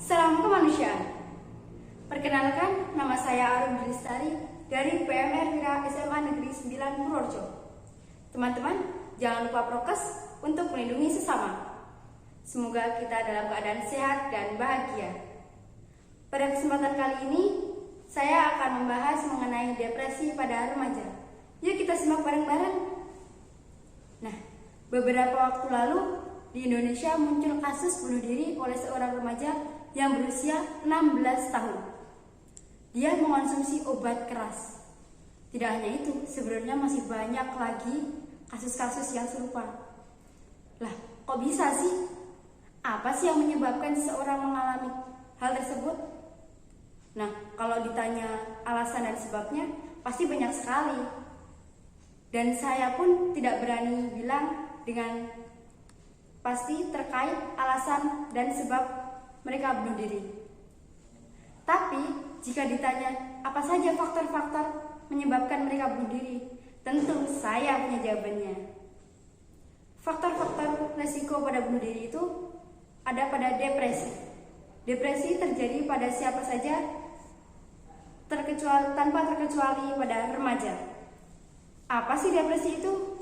Salam kemanusiaan. Perkenalkan, nama saya Arun Lestari dari PMR Wira SMA Negeri 9 Purworejo. Teman-teman, jangan lupa prokes untuk melindungi sesama. Semoga kita dalam keadaan sehat dan bahagia. Pada kesempatan kali ini, saya akan membahas mengenai depresi pada remaja. Yuk kita simak bareng-bareng. Nah, beberapa waktu lalu di Indonesia muncul kasus bunuh diri oleh seorang remaja yang berusia 16 tahun. Dia mengonsumsi obat keras. Tidak hanya itu, sebenarnya masih banyak lagi kasus-kasus yang serupa. Lah, kok bisa sih? Apa sih yang menyebabkan seseorang mengalami hal tersebut? Nah, kalau ditanya alasan dan sebabnya, pasti banyak sekali. Dan saya pun tidak berani bilang dengan pasti terkait alasan dan sebab mereka bunuh diri. Tapi jika ditanya apa saja faktor-faktor menyebabkan mereka bunuh diri, tentu saya punya jawabannya. Faktor-faktor resiko pada bunuh diri itu ada pada depresi. Depresi terjadi pada siapa saja tanpa terkecuali pada remaja. Apa sih depresi itu?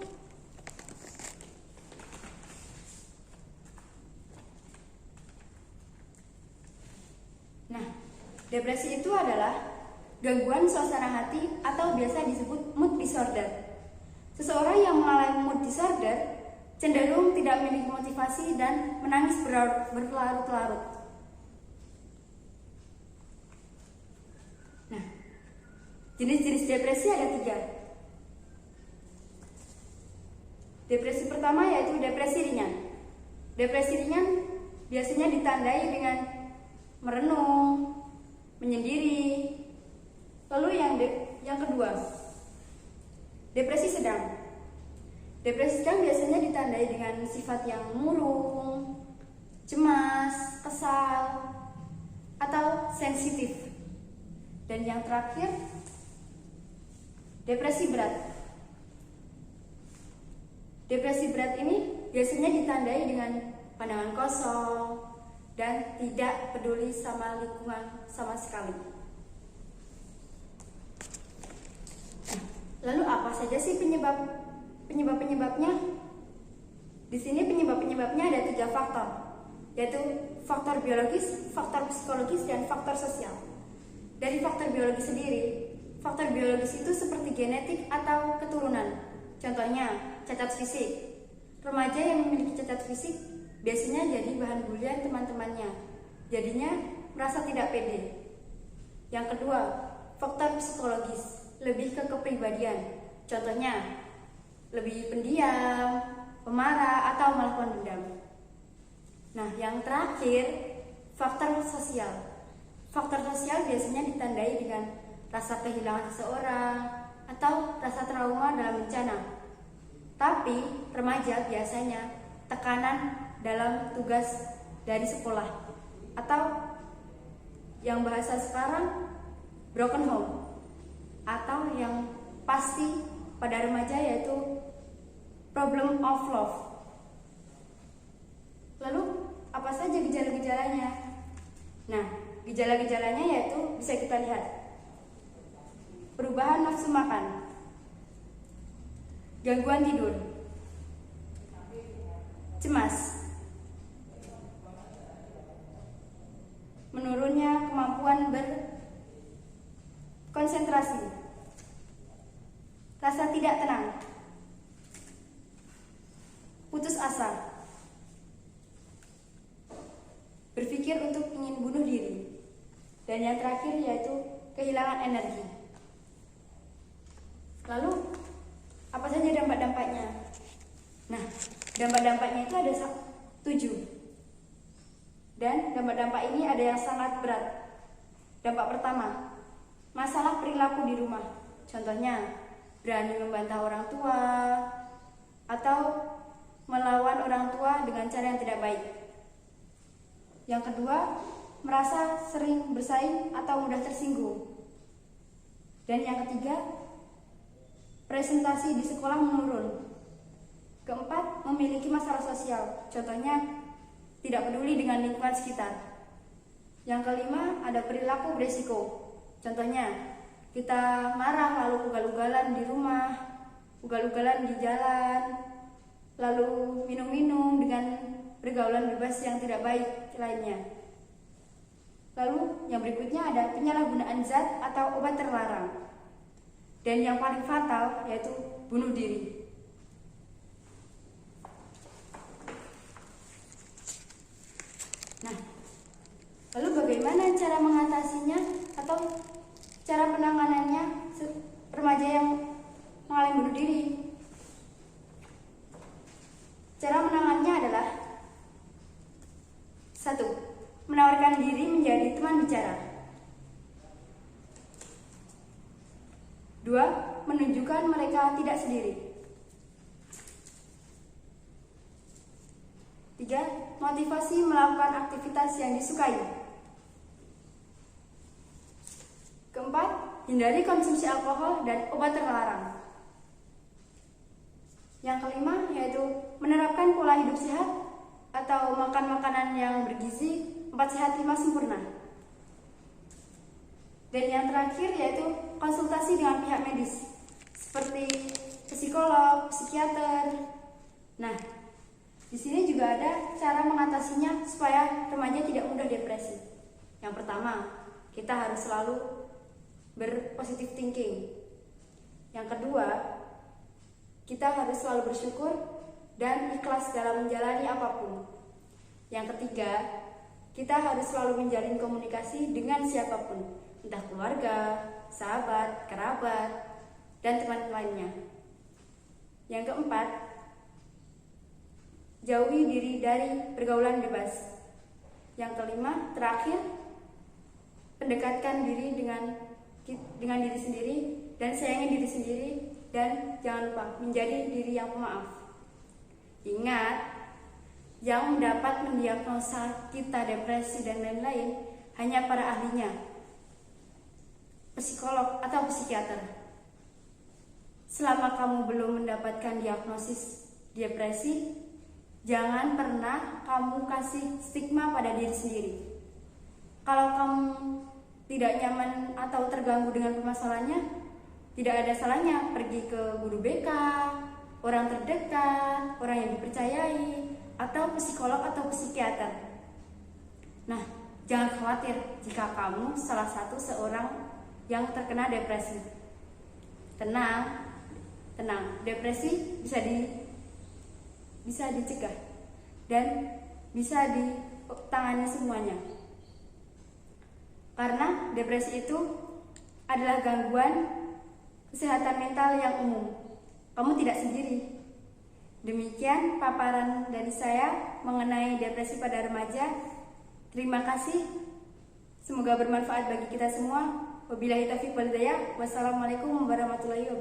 Nah, depresi itu adalah gangguan suasana hati atau biasa disebut mood disorder. Seseorang yang mengalami mood disorder cenderung tidak memiliki motivasi dan menangis berlarut-larut. Nah, jenis-jenis depresi ada 3. Depresi pertama yaitu depresi ringan. Depresi ringan biasanya ditandai dengan merenung, menyendiri. Lalu yang kedua, depresi sedang. Depresi sedang biasanya ditandai dengan sifat yang murung, cemas, kesal, atau sensitif. Dan yang terakhir, depresi berat. Depresi berat ini biasanya ditandai dengan pandangan kosong dan tidak peduli sama lingkungan sama sekali. Lalu apa saja sih penyebab-penyebabnya? Di sini penyebab-penyebabnya ada 3 faktor, yaitu faktor biologis, faktor psikologis, dan faktor sosial. Dari faktor biologis sendiri, faktor biologis itu seperti genetik atau keturunan. Contohnya, cacat fisik. Remaja yang memiliki cacat fisik biasanya jadi bahan bulian teman-temannya, jadinya merasa tidak pede. Yang kedua, faktor psikologis, lebih ke kepribadian. Contohnya, lebih pendiam, pemarah, atau malah pendendam. Nah, yang terakhir, faktor sosial. Faktor sosial biasanya ditandai dengan rasa kehilangan seseorang atau rasa trauma dalam bencana. Tapi remaja biasanya tekanan dalam tugas dari sekolah, atau yang bahasa sekarang broken home, atau yang pasti pada remaja yaitu problem of love. Lalu apa saja gejala-gejalanya? Nah, gejala-gejalanya yaitu bisa kita lihat: perubahan nafsu makan, gangguan tidur, cemas, menurunnya kemampuan berkonsentrasi, rasa tidak tenang, putus asa, berpikir untuk ingin bunuh diri. Dan yang terakhir yaitu kehilangan energi. Lalu, apa saja dampak-dampaknya? Nah, dampak-dampaknya itu ada 7. Dan dampak-dampak ini ada yang sangat berat. Dampak pertama, masalah perilaku di rumah. Contohnya, berani membantah orang tua atau melawan orang tua dengan cara yang tidak baik. Yang kedua, merasa sering bersaing atau mudah tersinggung. Dan yang ketiga, presentasi di sekolah menurun. Keempat, memiliki masalah sosial. Contohnya, tidak peduli dengan lingkungan sekitar. Yang kelima, ada perilaku beresiko. Contohnya, kita marah lalu ugal-ugalan di rumah, ugal-ugalan di jalan, lalu minum-minum dengan pergaulan bebas yang tidak baik lainnya. Lalu yang berikutnya ada penyalahgunaan zat atau obat terlarang. Dan yang paling fatal yaitu bunuh diri. Nah, lalu bagaimana cara mengatasinya atau cara penanganannya remaja yang mengalami bunuh diri? Cara menangannya adalah 1. Menawarkan diri menjadi teman bicara. 2. Menunjukkan mereka tidak sendiri. 3. Motivasi melakukan aktivitas yang disukai. Keempat, hindari konsumsi alkohol dan obat terlarang. Yang kelima yaitu menerapkan pola hidup sehat atau makan makanan yang bergizi, 4 sehat 5 sempurna. Dan yang terakhir yaitu konsultasi dengan pihak medis seperti psikolog, psikiater. Nah, di sini juga ada cara mengatasinya supaya remaja tidak mudah depresi. Yang pertama, kita harus selalu berpositif thinking. Yang kedua, kita harus selalu bersyukur dan ikhlas dalam menjalani apapun. Yang ketiga, kita harus selalu menjalin komunikasi dengan siapapun, entah keluarga, sahabat, kerabat, dan teman lainnya. Yang keempat, jauhi diri dari pergaulan bebas. Yang kelima, terakhir, pendekatkan diri dengan diri sendiri dan sayangi diri sendiri, dan jangan lupa menjadi diri yang pemaaf. Ingat, yang dapat mendiagnosa kita depresi dan lain-lain hanya para ahlinya, psikolog atau psikiater. Selama kamu belum mendapatkan diagnosis depresi, jangan pernah kamu kasih stigma pada diri sendiri. Kalau kamu tidak nyaman atau terganggu dengan permasalahannya, tidak ada salahnya pergi ke guru BK, orang terdekat, orang yang dipercayai, atau psikolog atau psikiater. Nah, jangan khawatir jika kamu salah satu seorang yang terkena depresi. Tenang, depresi bisa dicegah dan bisa ditangani semuanya. Karena depresi itu adalah gangguan kesehatan mental yang umum. Kamu tidak sendiri. Demikian paparan dari saya mengenai depresi pada remaja. Terima kasih. Semoga bermanfaat bagi kita semua. Wabillahi taufiq wal hidayah. Wassalamualaikum warahmatullahi wabarakatuh.